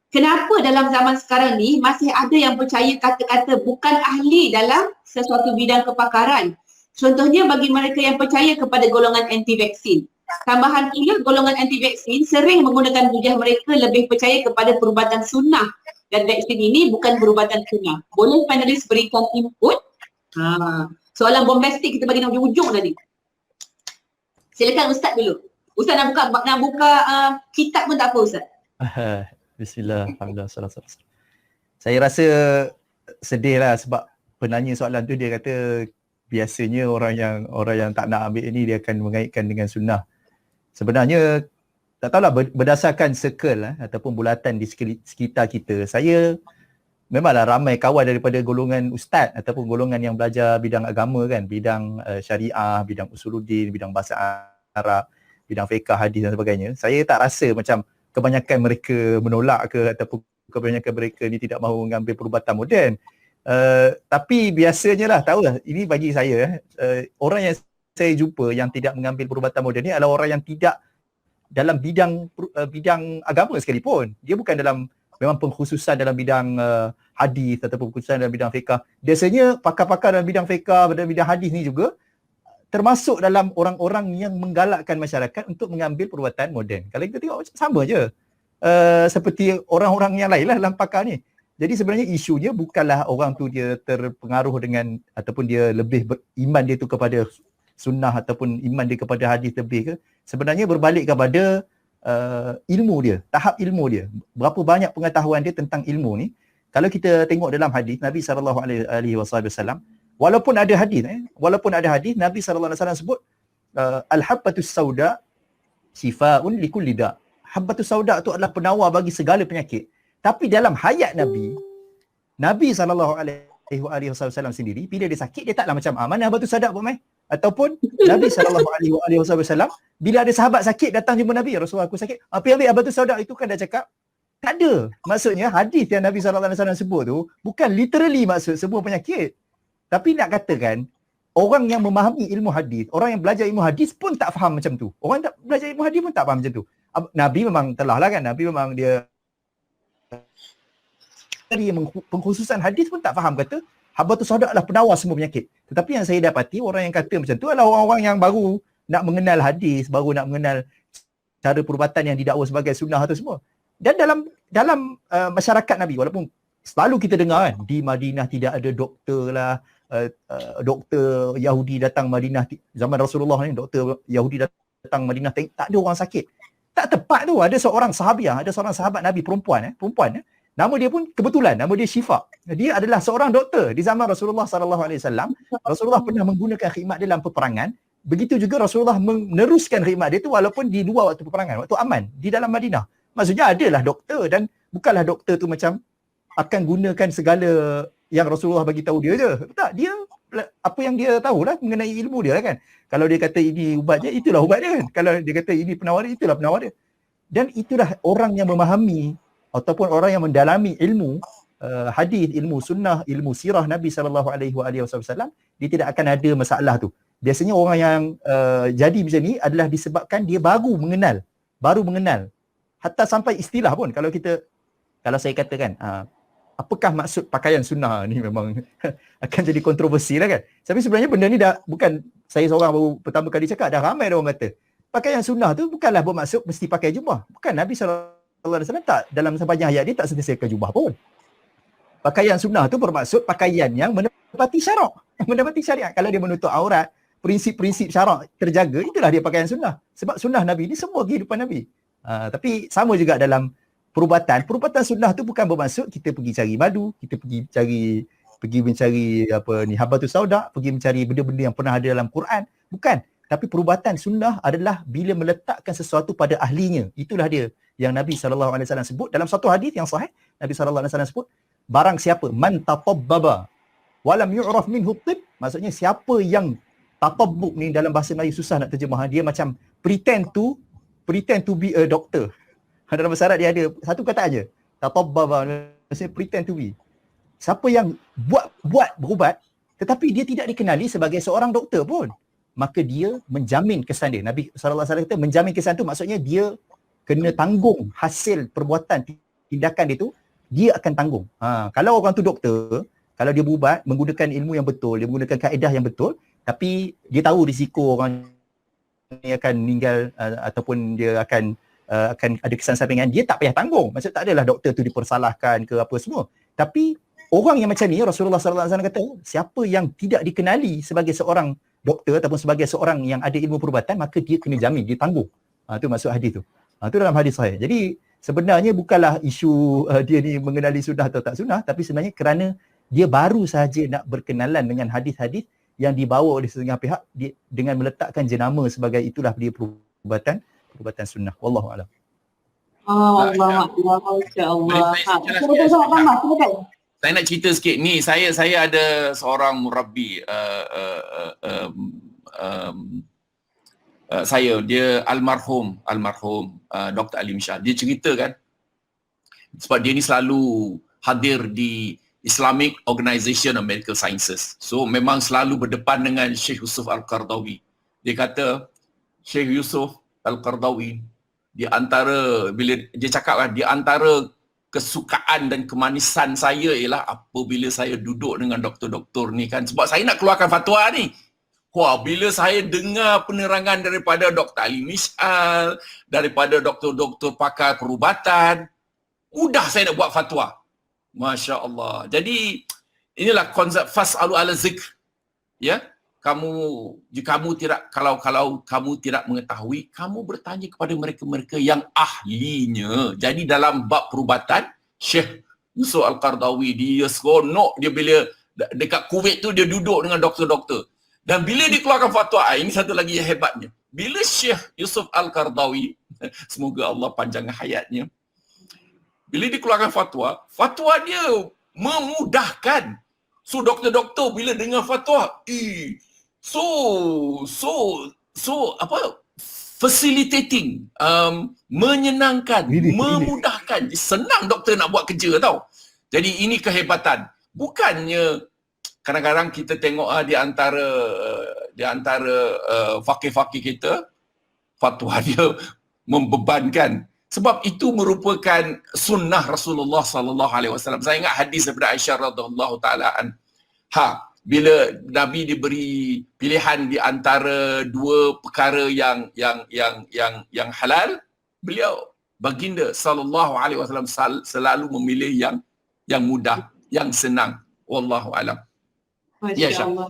kenapa dalam zaman sekarang ni masih ada yang percaya kata-kata bukan ahli dalam sesuatu bidang kepakaran. Contohnya bagi mereka yang percaya kepada golongan anti-vaksin. Tambahan pula, golongan anti-vaksin sering menggunakan hujah mereka lebih percaya kepada perubatan sunnah. Dan vaksin ini bukan perubatan sunnah. Boleh panelis berikan input? Soalan bombastik kita bagi ujung-ujung tadi. Silakan Ustaz dulu. Ustaz nak buka kitab pun tak apa Ustaz. Bismillah, alhamdulillah, salam. Saya rasa sedih lah sebab penanya soalan tu dia kata biasanya orang yang tak nak ambil ni dia akan mengaitkan dengan sunnah. Sebenarnya tak tahulah berdasarkan circle ataupun bulatan di sekitar kita, saya memanglah ramai kawan daripada golongan ustaz ataupun golongan yang belajar bidang agama kan, bidang syariah, bidang usuluddin, bidang bahasa Arab, bidang fiqh, hadis dan sebagainya. Saya tak rasa macam kebanyakan mereka menolak ke ataupun kebanyakan mereka ni tidak mahu mengambil perubatan moden. Tapi biasanya lah, tahulah, ini bagi saya orang yang saya jumpa yang tidak mengambil perubatan moden ni adalah orang yang tidak dalam bidang agama sekalipun. Dia bukan dalam memang pengkhususan dalam bidang hadis ataupun pengkhususan dalam bidang fiqh. Biasanya pakar-pakar dalam bidang fiqh, dalam bidang hadis ni juga termasuk dalam orang-orang yang menggalakkan masyarakat untuk mengambil perubatan moden. Kalau kita tengok macam sama je. Seperti orang-orang yang lain lah dalam pakar ni. Jadi sebenarnya isunya bukanlah orang tu dia terpengaruh dengan ataupun dia lebih iman dia tu kepada sunnah ataupun iman dia kepada hadis lebih ke. Sebenarnya berbalik kepada ilmu dia, tahap ilmu dia. Berapa banyak pengetahuan dia tentang ilmu ni. Kalau kita tengok dalam hadis Nabi SAW, walaupun ada hadis Nabi SAW sebut al-habbatus sauda shifaa'un likulli da'. Habbatus sauda tu adalah penawar bagi segala penyakit. Tapi dalam hayat Nabi SAW sendiri, bila dia sakit, dia taklah macam mana habbatus sauda buat mai? Ataupun Nabi SAW, bila ada sahabat sakit datang jumpa Nabi, Rasulullah aku sakit, apa yang ambil habbatus sauda, itu kan dah cakap tak ada. Maksudnya hadis yang Nabi SAW sebut tu bukan literally maksud semua penyakit. Tapi nak katakan orang yang memahami ilmu hadis, orang yang belajar ilmu hadis pun tak faham macam tu. Orang tak belajar ilmu hadis pun tak faham macam tu. Nabi memang telah lah kan, Nabi memang dia pengkhususan hadis pun tak faham kata habbatus sauda adalah penawar semua penyakit. Tetapi yang saya dapati orang yang kata macam tu adalah orang-orang yang baru nak mengenal hadis, baru nak mengenal cara perubatan yang didakwa sebagai sunnah tu semua. Dan dalam masyarakat Nabi, walaupun selalu kita dengar kan, di Madinah tidak ada doktor lah, doktor Yahudi datang Madinah zaman Rasulullah ni, doktor Yahudi datang Madinah tak ada orang sakit. Tak tepat tu. Ada seorang sahabat Nabi perempuan. Nama dia pun kebetulan, nama dia Syifa. Dia adalah seorang doktor di zaman Rasulullah SAW. Rasulullah pernah menggunakan khidmat dia dalam peperangan. Begitu juga Rasulullah meneruskan khidmat dia tu walaupun di luar waktu peperangan, waktu aman, di dalam Madinah. Maksudnya adalah doktor dan bukanlah doktor tu macam akan gunakan segala yang Rasulullah bagi tahu dia je. Tak, dia apa yang dia tahulah mengenai ilmu dia lah kan. Kalau dia kata ini ubat dia, itulah ubat dia kan. Kalau dia kata ini penawar dia, itulah penawar dia. Dan itulah orang yang memahami ataupun orang yang mendalami ilmu hadis, ilmu sunnah, ilmu sirah Nabi SAW, dia tidak akan ada masalah tu. Biasanya orang yang jadi macam ni adalah disebabkan dia baru mengenal. Hatta sampai istilah pun, kalau saya katakan apakah maksud pakaian sunnah ni, memang akan jadi kontroversi lah kan. Tapi sebenarnya benda ni dah bukan saya seorang baru pertama kali cakap, dah ramai orang kata pakaian sunnah tu bukanlah bermaksud mesti pakai jubah. Bukan, Nabi SAW tak dalam sepanjang hayat dia tak sentiasa pakai jubah pun. Pakaian sunnah tu bermaksud pakaian yang menepati syarak, menepati syariat. Kalau dia menutup aurat, prinsip-prinsip syarak terjaga, itulah dia pakaian sunnah. Sebab sunnah Nabi ni semua kehidupan Nabi. Tapi sama juga dalam perubatan sunnah tu bukan bermaksud kita pergi cari madu, kita pergi mencari habbatus sauda, pergi mencari benda-benda yang pernah ada dalam Quran. Bukan. Tapi perubatan sunnah adalah bila meletakkan sesuatu pada ahlinya. Itulah dia yang Nabi SAW sebut dalam satu hadis yang sahih. Nabi SAW sebut, barang siapa man tatabbaba walam yu'raf minhu tib, maksudnya siapa yang tatabbub ni dalam bahasa Melayu susah nak terjemah, dia macam pretend to be a doctor. Dalam bahasa Arab dia ada satu kata aja, tatabbaba, maksudnya pretend to be. Siapa yang buat berubat tetapi dia tidak dikenali sebagai seorang doktor pun, maka dia menjamin kesan dia. Nabi SAW kata menjamin kesan tu maksudnya dia kena tanggung hasil perbuatan tindakan dia tu, dia akan tanggung. Kalau orang tu doktor, kalau dia berubat menggunakan ilmu yang betul, dia menggunakan kaedah yang betul, tapi dia tahu risiko orang ni akan meninggal ataupun dia akan ada kesan sampingan, dia tak payah tanggung. Maksud tak adalah doktor tu dipersalahkan ke apa semua. Tapi orang yang macam ni, Rasulullah sallallahu alaihi wasallam kata, siapa yang tidak dikenali sebagai seorang doktor ataupun sebagai seorang yang ada ilmu perubatan, maka dia kena jamin, dia tanggung. Itu maksud hadis tu. Itu dalam hadis sahih. Jadi sebenarnya bukanlah isu dia ni mengenali sunnah atau tak sunnah, tapi sebenarnya kerana dia baru sahaja nak berkenalan dengan hadis-hadis yang dibawa oleh setengah pihak dengan meletakkan jenama sebagai itulah dia perubatan sunnah. Wallahu a'lam. Allah, masya-Allah. Saya nak cerita sikit ni. Saya ada seorang murabbi saya, dia almarhum Dr. Alim Shah. Dia cerita kan, sebab dia ni selalu hadir di Islamic Organization of Medical Sciences. So memang selalu berdepan dengan Sheikh Yusuf Al-Qaradawi. Dia kata Sheikh Yusuf Al-Qaradawi, bila dia cakap kan, di antara kesukaan dan kemanisan saya ialah apabila saya duduk dengan doktor-doktor ni kan, sebab saya nak keluarkan fatwa ni. Wah, bila saya dengar penerangan daripada Dr. Ali Mish'al, daripada doktor-doktor pakar perubatan, mudah saya nak buat fatwa. Masya Allah. Jadi inilah konsep fas'alu ala zikr. Ya, kalau kamu tidak mengetahui, kamu bertanya kepada mereka-mereka yang ahlinya. Jadi dalam bab perubatan, Syekh Yusuf Al-Qaradawi, dia seronok dia bila dekat Kuwait tu dia duduk dengan doktor-doktor. Dan bila dia keluarkan fatwa, ini satu lagi yang hebatnya. Bila Syekh Yusuf Al-Qaradawi, semoga Allah panjangkan hayatnya, bila dia keluarkan fatwa dia memudahkan. So doktor-doktor bila dengar fatwa, facilitating, menyenangkan, memudahkan. Senang doktor nak buat kerja tau. Jadi ini kehebatan. Bukannya kadang-kadang kita tengok di antara fakir-fakir kita, fatwa dia membebankan. Sebab itu merupakan sunnah Rasulullah sallallahu alaihi wasallam. Saya ingat hadis daripada Aisyah radhiyallahu taala bila Nabi diberi pilihan di antara dua perkara yang halal, beliau baginda sallallahu alaihi wasallam selalu memilih yang mudah, yang senang. Wallahu alam. Masya Allah.